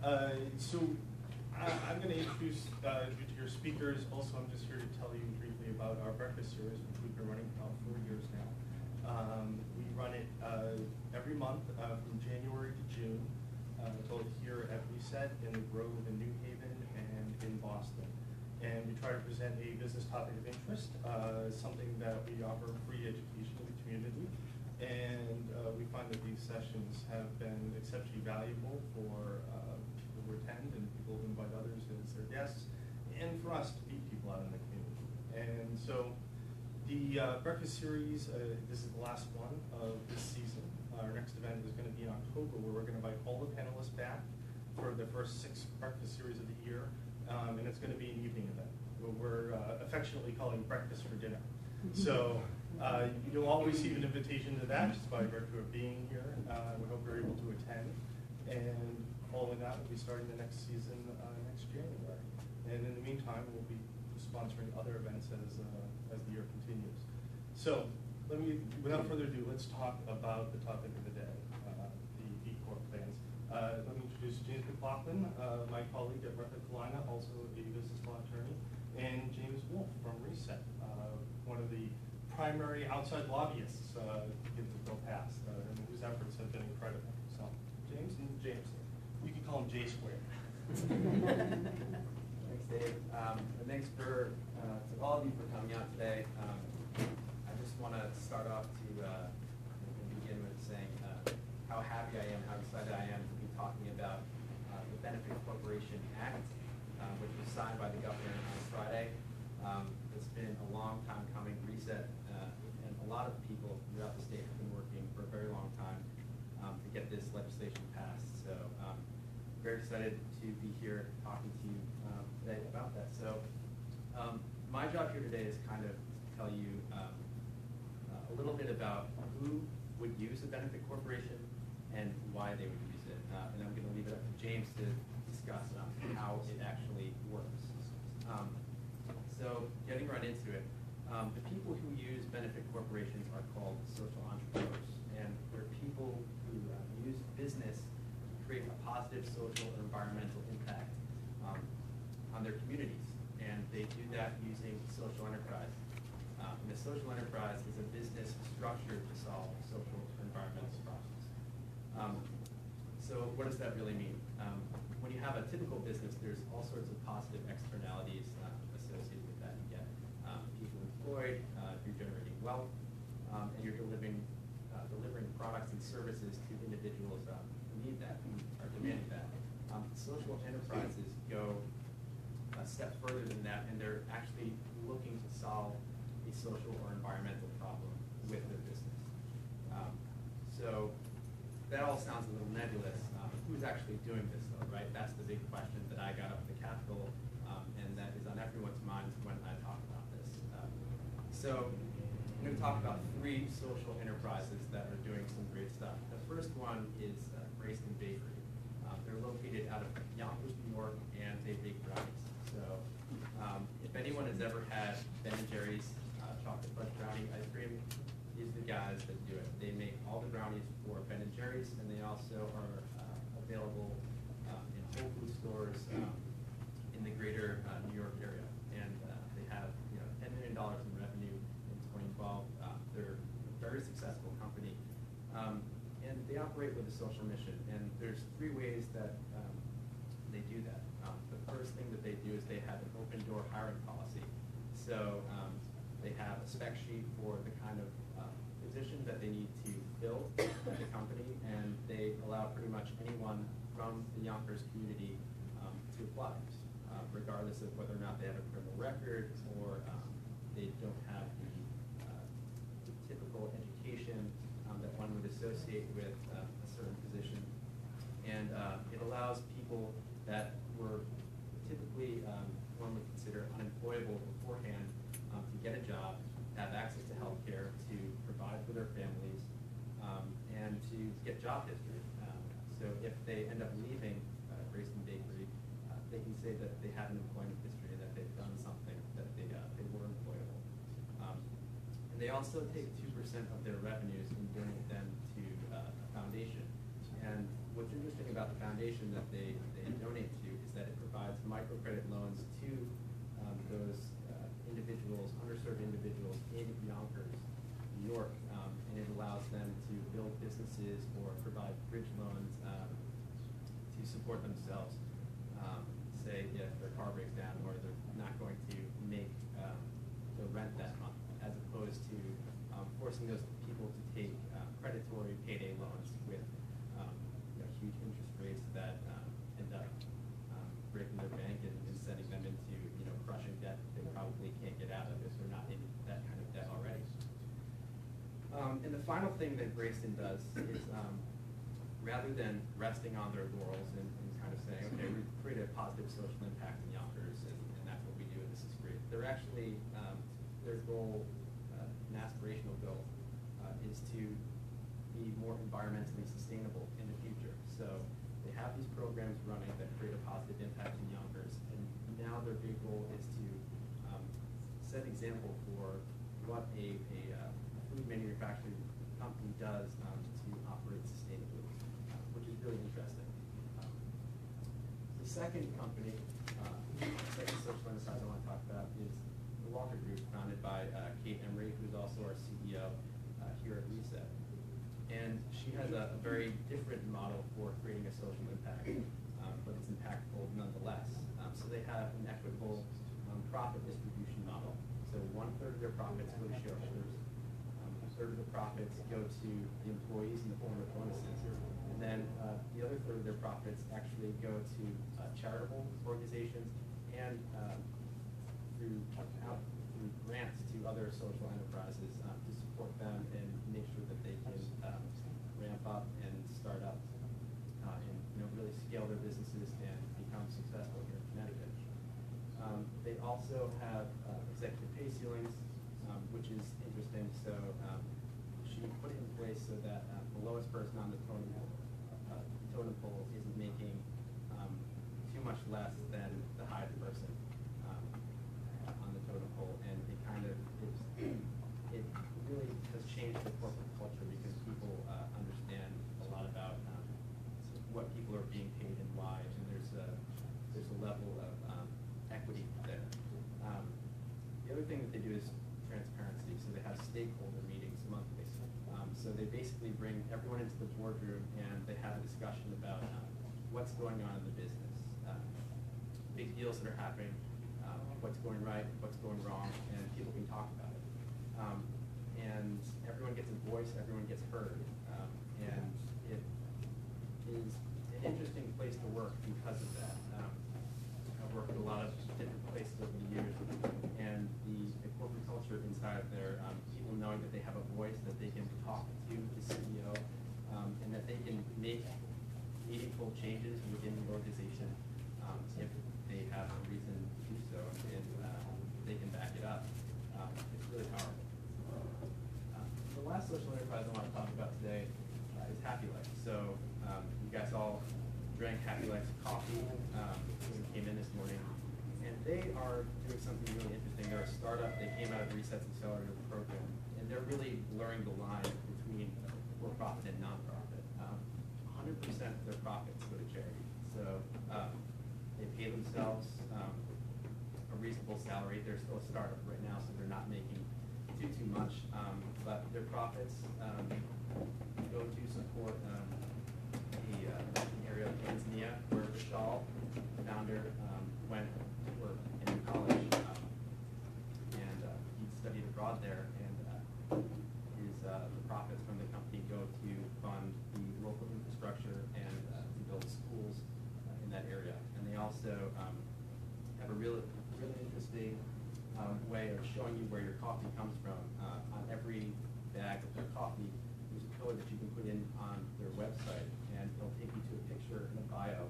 I'm going to introduce you to your speakers. Also, I'm just here to tell you briefly about our breakfast series, which we've been running for about 4 years now. We run it every month from January to June, both here at Reset in the Grove in New Haven and in Boston. And we try to present a business topic of interest, something that we offer free education to the community. And we find that these sessions have been exceptionally valuable for people who attend and people who invite others as their guests, and for us to meet people out in the community. And so the breakfast series, this is the last one of this season. Our next event is going to be in October, where we're going to invite all the panelists back for the first 6 breakfast series of the year. And it's going to be an evening event, what we're affectionately calling breakfast for dinner. So you'll always receive an invitation to that just by virtue of being here. We hope you're able to attend. And following that, we'll be starting the next season next January. And in the meantime, we'll be sponsoring other events as the year continues. So without further ado, let's talk about the topic of the day, the B Corp plans. Let me introduce James McLaughlin, my colleague at Rutherford Kalina, also a business law attorney, and James Wolf from Reset, one of the primary outside lobbyists to get the bill passed, and whose efforts have been incredible. So, James and James, you can call him J Square. Thanks, Dave. And thanks to all of you for coming out today. I just want to start off to begin with saying how happy I am, how excited I am to be talking about the Benefit Corporation Act, which was signed by the governor on Friday. It's been a long time coming. Reset and a lot of people throughout the state have been working for a very long time to get this legislation passed. So very excited to be here talking to you today about that. So my job here today is kind of to tell you a little bit about who would use a benefit corporation and why they would use it. And I'm going to leave it up to James to discuss how it actually works. So getting right into it, the people who use benefit corporations are called social entrepreneurs. And they're people who use business to create a positive social or environmental impact on their communities. And they do that using social enterprise. And the social enterprise is a business structured to solve social or environmental problems. So what does that really mean? When you have a typical business, there's all sorts of positive externalities associated with that. You get people employed, you're generating wealth, and you're delivering products and services to individuals who need that, who are demanding that. Social enterprises go a step further than that, and they're actually looking to solve a social or environmental problem with their business. So that all sounds a little nebulous. Who's actually doing this, though, right? That's the big question that I got up at the Capitol, and that is on everyone's minds when I talk about this. So I'm going to talk about 3 social enterprises that are doing some great stuff. The first one is Grayston Bakery. They're located out of Yonkers, New York, and they bake brownies. So if anyone has ever had Ben & Jerry's chocolate fudge brownie ice cream, these are the guys that do it. They make all the brownies for Ben & Jerry's, and they also are available in Whole Foods stores in the greater New York area. And they have $10 million in revenue in 2012. They're a very successful company. And they operate with a social mission. And there's 3 ways that they do that. The first thing that they do is they have an open door hiring policy. So they have a spec sheet for the kind of position that they need to fill at the company, and they allow pretty much anyone from the Yonkers community to apply, regardless of whether or not they have a criminal record or they don't have the typical education that one would associate with a certain position. And it allows people that were typically one would consider unemployable beforehand to get a job, have access to health care, to provide for their families, and to get job history. So if they end up leaving Grayston Bakery, they can say that they have an employment history, that they've done something, that they were employable. And they also take 2% of their revenues and donate them to a foundation. And what's interesting about the foundation that they donate to is that it provides microcredit loans to those individuals, underserved individuals in Yonkers, New York, and it allows them to build businesses or provide bridge loans to support themselves. Say if their car breaks down or they're not going to make the rent that month, as opposed to forcing those people to take predatory payday loans with huge interest rates that end up breaking their bank and sending them into crushing debt they probably can't get out of if they're not in that kind of debt already. And the final thing that Greyston does is rather than resting on their laurels and kind of saying, okay, we created a positive social impact in Yonkers and that's what we do and this is great. They're actually, their goal, an aspirational goal, is to be more environmentally sustainable in the future. So they have these programs running that create a positive impact in Yonkers, and now their big goal is to set an example for what a food manufacturing company does to operate sustainably, which is really interesting. The second company, second social enterprise I want to talk about is the Walker Group, founded by Kate Emery, who's also our CEO here at Reset. And she has a very different model for creating a social impact, but it's impactful nonetheless. So they have an equitable profit distribution model. So 1/3 of their profits go to shareholders, 1/3 of the profits go to the employees in the form of bonuses, and then the other 1/3 of their profits actually go to charitable organizations and through grants to other social enterprises to support them and make sure that they can ramp up and start up and really scale their businesses and become successful here in Connecticut. They also have executive pay ceilings, which is interesting. So she put it in place so that the lowest person on the totem pole isn't making too much less than the highest person on the totem pole, and it kind of it really has changed the corporate culture because people understand a lot about what people are being paid and why, and there's a level of equity there. The other thing that they do is transparency. So they have stakeholder meetings monthly. So they basically bring everyone into the boardroom and they have a discussion about what's going on in the business, big deals that are happening, what's going right, what's going wrong, and people can talk about it. And everyone gets a voice, everyone gets heard, and it is an interesting place to work because of that. I've worked at a lot of different places over the years, and the corporate culture inside of there, people knowing that they have a voice, that they can talk to the CEO, and that they can make meaningful changes within the organization if they have a reason to do so, and they can back it up. It's really powerful. The last social enterprise I want to talk about today is Happy Life. So you guys all drank Happy Life's coffee when we came in this morning, and they are doing something really interesting. They're a startup. They came out of the Reset's Accelerator program, and they're really blurring the line between for-profit and non-profit. 100% of their profits go to charity. So they pay themselves a reasonable salary. They're still a startup right now, so they're not making too much, but their profits go to support the area of Tanzania, where Vishal, the founder, went to work in college, and he studied abroad there, and the profits from the company go to fund the local infrastructure and to build schools in that area. And they also have a really interesting way of showing you where your coffee comes from. On every bag of their coffee, there's a code that you can put in on their website, and it'll take you to a picture and a bio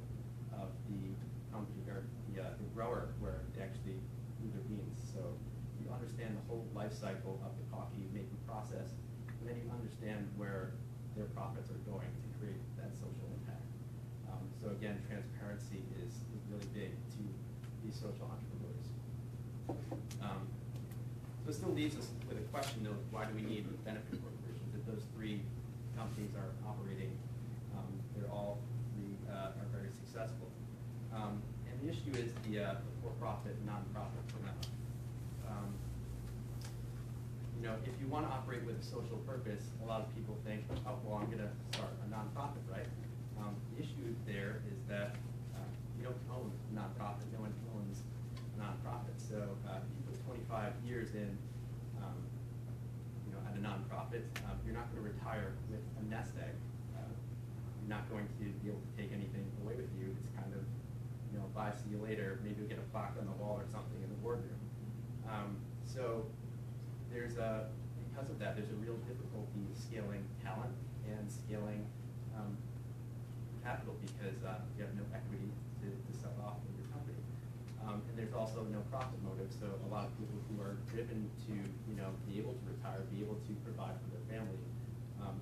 of the company or the grower where they actually do their beans. So you understand the whole life cycle of the coffee making process, and then you understand where their profits are going to create that social impact. So again, transparency is really big to these social entrepreneurs. So it still leaves us with a question of why do we need benefit corporations? If those three companies are operating, they're all successful. And the issue is the for-profit, nonprofit dilemma. You know, if you want to operate with a social purpose, a lot of people think, oh, well, I'm going to start a nonprofit, right? The issue there is that you don't own a nonprofit. No one owns a nonprofit. So if you put 25 years in, you know, at a nonprofit, you're not going to retire with a nest egg. You're not going to be able to take anything away with you. It's kind of, you know, bye, see you later. Maybe you'll get a plaque on the wall or something in the boardroom. So there's because of that, there's a real difficulty scaling talent and scaling capital because you have no equity to sell off in your company. And there's also no profit motive, so a lot of people who are driven to, you know, be able to retire, be able to provide for their family,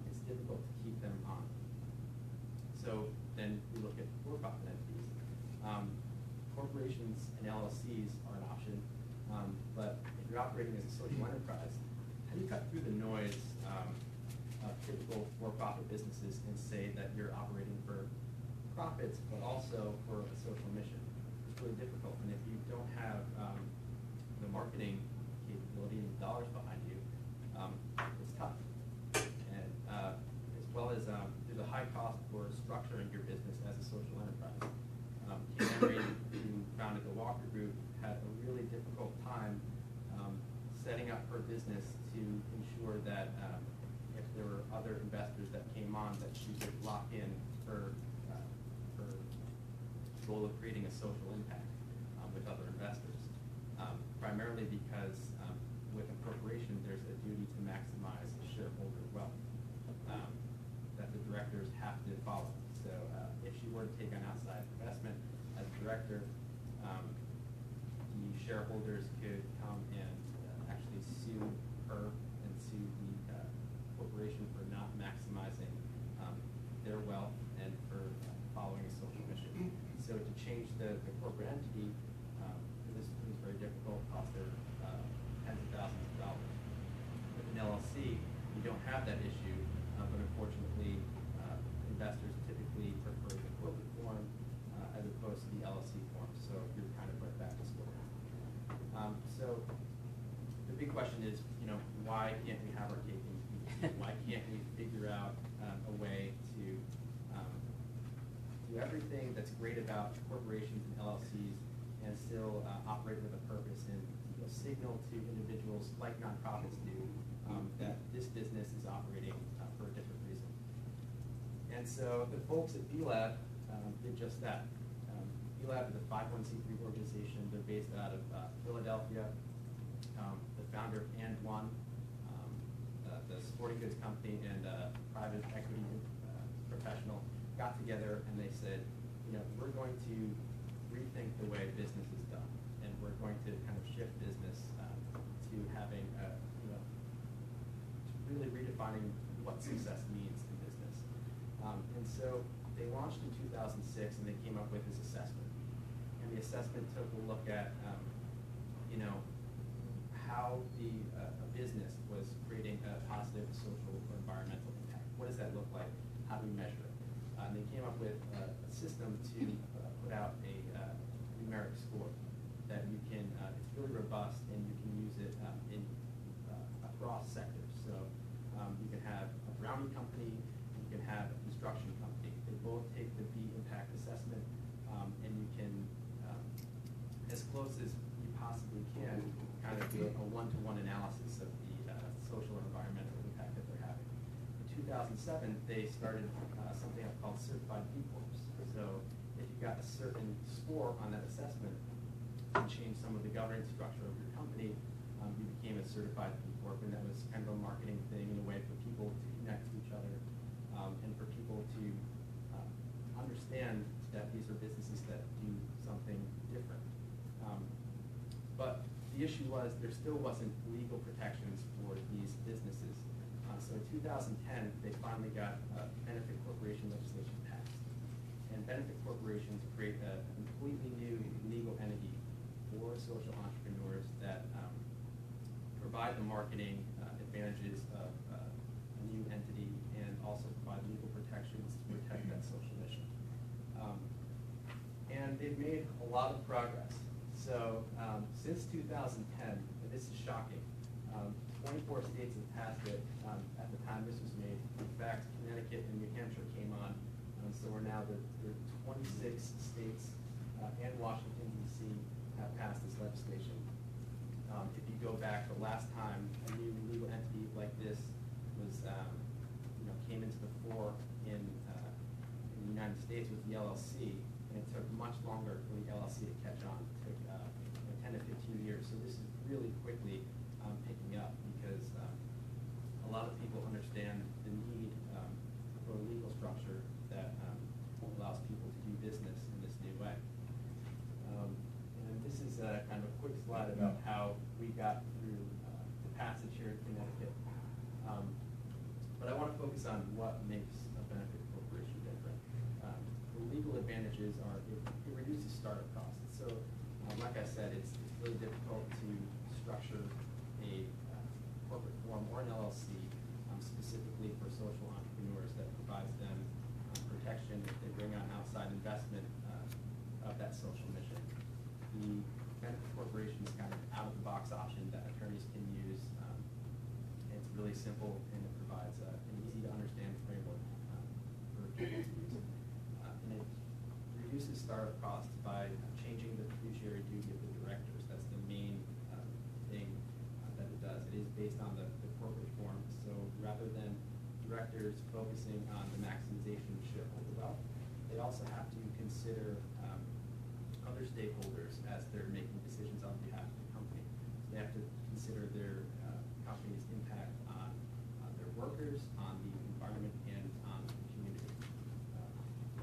it's difficult to keep them on. So then we look at for-profit entities. Corporations and LLCs are an option, but if you're operating as a social enterprise, how do you cut through the noise of typical for-profit businesses and say that you're operating for profits, but also for a social mission? It's really difficult, and if you don't have the marketing capability and dollars behind you, it's tough. And as well as there's a high cost for structuring your business as a social enterprise. Kim Emery, who founded the Walker Group, had a really difficult time setting up her business to ensure that if there were other investors that came on, that she could lock in her goal of creating a social impact with other investors. Primarily because with a corporation, there's a duty to maximize shareholder wealth that the directors have to follow. So if she were to take on outside investment as a director, the shareholders could come and actually sue her and sue the corporation for not maximizing their wealth and for following a social mission. So to change the corporate entity, this was very difficult, cost her tens of thousands of dollars. With an LLC, you don't have that issue, but unfortunately, investors typically prefer the corporate form as opposed to the LLC form. So you're kind of right back to square one. So the big question is, you know, why can't we have our cake and eat it? Why can't we figure out a way to do everything that's great about corporations and LLCs and still operate with a purpose and, you know, signal to individuals like nonprofits do that this business is operating for a different reason. And so the folks at B-Lab did just that. B-Lab is a 501c3 organization. They're based out of Philadelphia. The founder of And One, the sporting goods company, and private equity professional got together and they said, you know, we're going to rethink the way business is done, and we're going to kind of shift business to having, you know, to really redefining what success means in business. And so they launched in 2006, and they came up with this assessment. And the assessment took a look at, you know, how a business was creating a positive social or environmental impact. What does that look like? How do we measure it? And they came up with a system to put out a numeric score that you can, it's really robust, and you can use it in across sectors. So you can have a brownie company, you can have a construction company. They both take the B impact assessment, and you can, as close as you possibly can, kind of do a one-to-one analysis of the social and environmental impact that they're having. In 2007, they started something called Certified B Corps. So if you got a certain score on that assessment and changed some of the governance structure of your company, you became a Certified B Corp, and that was kind of a marketing thing in a way for people to connect to each other and for people to understand that these are businesses that do something different. But the issue was there still wasn't legal protections for these businesses. So in 2010, they finally got benefit corporation legislation passed. And benefit corporations create a completely new legal entity for social entrepreneurs that provide the marketing advantages of a new entity and also provide legal protections to protect that social mission. they've made a lot of progress. So since 2010, and this is shocking, 24 states have passed it at the time this was made. In fact, Connecticut and New Hampshire came on, so we're now the 26 states and Washington, D.C. have passed this legislation. If you go back, the last time a new legal entity like this was, came into the fore in the United States was the LLC, and it took much longer for the LLC to catch on. It took 10 to 15 years. So this is really quickly picking up because a lot of people understand the need for a legal structure that allows people to do business in this new way. And this is kind of a quick slide about how we got through the passage here in Connecticut. But I want to focus on what makes a benefit corporation different. The legal advantages are it reduces startup costs. So, like I said, it's really difficult to structure a corporate form or an LLC specifically for social entrepreneurs that provides them protection if they bring on outside investment of that social mission. The benefit corporation is kind of out-of-the-box option that attorneys can use. It's really simple and it provides an easy-to-understand framework for attorneys to use. And it reduces startup costs by changing the fiduciary duty of the directors. That's the main thing that it does. It is based on the corporate form. So rather than directors focusing on the maximization of shareholder wealth, they also have to consider other stakeholders as they're making decisions on behalf of the company. So they have to consider their company's impact on their workers, on the environment, and on the community.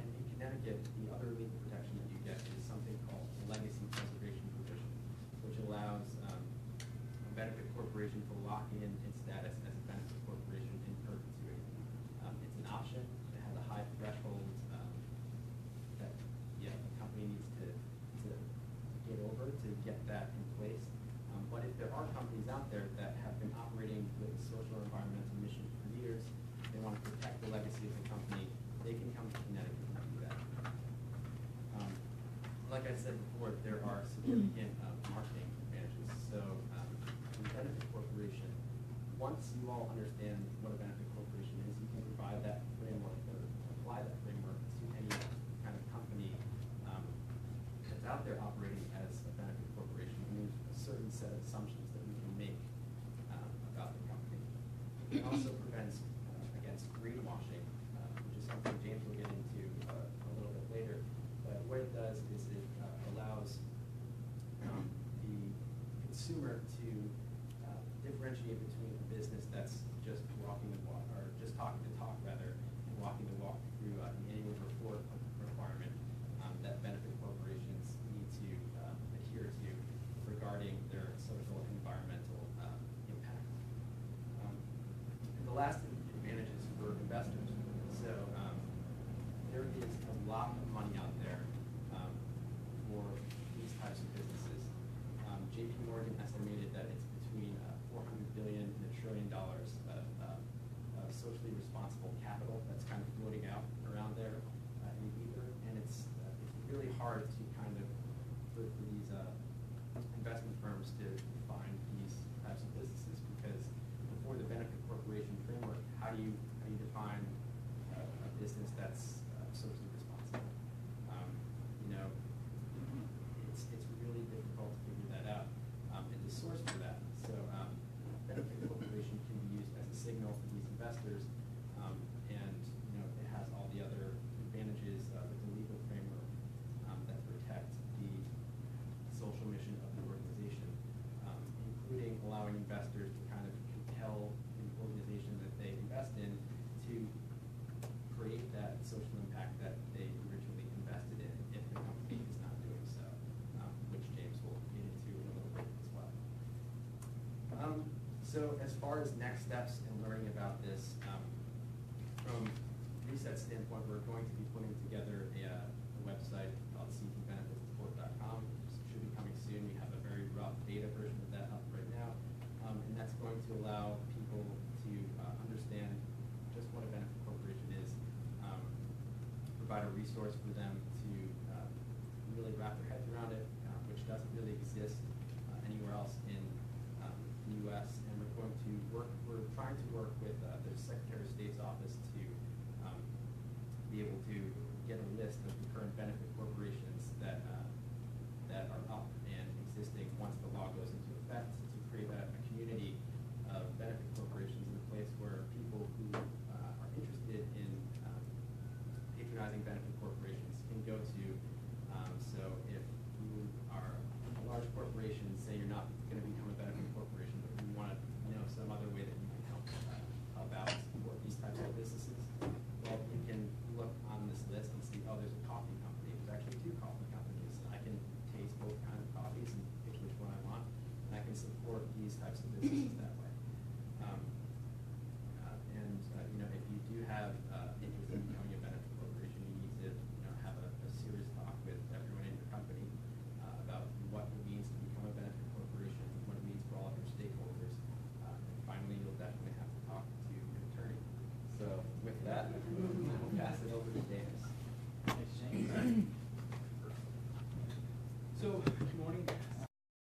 And in Connecticut, the other legal protection that you get is something called the legacy preservation provision, which allows a benefit corporation to lock in its status as a benefit corporation in perpetuity. It's an option. It has a high threshold that the company needs to get over to get that in place. But if there are companies out there that have been operating with a social or environmental mission for years, they want to protect the legacy of the company, they can come to Connecticut and do that. Like I said before, there are significant marketing advantages. So in benefit corporation, once you all understand what a benefit corporation is, you can provide that framework or apply that framework to any kind of company that's out there operating as a benefit corporation. And there's a certain set of assumptions that we can make about the company. It also prevents against greenwashing, which is something James will get into a little bit later. But what it does is it allows the consumer to differentiate between a business that's just walking the walk, or just talking the talk rather, and walking the walk through an annual report requirement that benefit corporations need to adhere to regarding their social and environmental impact. And the last advantage is for investors. So there is a lot of money out there for these types of businesses. JP Morgan estimated that it's between $400 billion and $1 trillion of socially responsible capital that's kind of floating out around there in the ether, and it's really hard to kind of for these investment firms to find these types of businesses because before the benefit corporation framework, how do you define a business that's socially responsible? It's really difficult to figure that out. And the source for that, so benefit corporation can be used as a signal for these investors, and it has all the other advantages with the legal framework that protect the social mission of the organization, including allowing investors to kind of compel the organization that they invest in to create that social impact that they originally invested in if the company is not doing so, which James will get into in a little bit as well. So as far as next steps in learning about this, from Reset standpoint, we're going to be putting together a website called seekingbenefitsreport.com, which should be coming soon. We have a very rough beta version of that up right now, and that's going to allow people to understand just what a benefit corporation is, provide a resource for them to really doesn't really exist anywhere else in the U.S. And we're trying to work with the Secretary of State's office to be able to get a list of the current benefit corporations that are up and existing once the law goes into effect, to create a community of benefit corporations in a place where people who are interested in patronizing benefit corporations can go to. So if you are a large corporation, say you're not going to become a benefit corporation, but you want to know some other way that you can help out support these types of businesses, well, you can look on this list and see, oh, there's a coffee company. There's actually 2 coffee companies. I can taste both kinds of coffees and pick which one I want, and I can support these types of businesses that way. If you do have interest in becoming a benefit corporation, you need to have a serious talk with everyone in your company about what it means to become a benefit corporation, what it means for all of your stakeholders. And finally, you'll definitely have to talk to your attorney. So with that, I'll pass it over to Davis.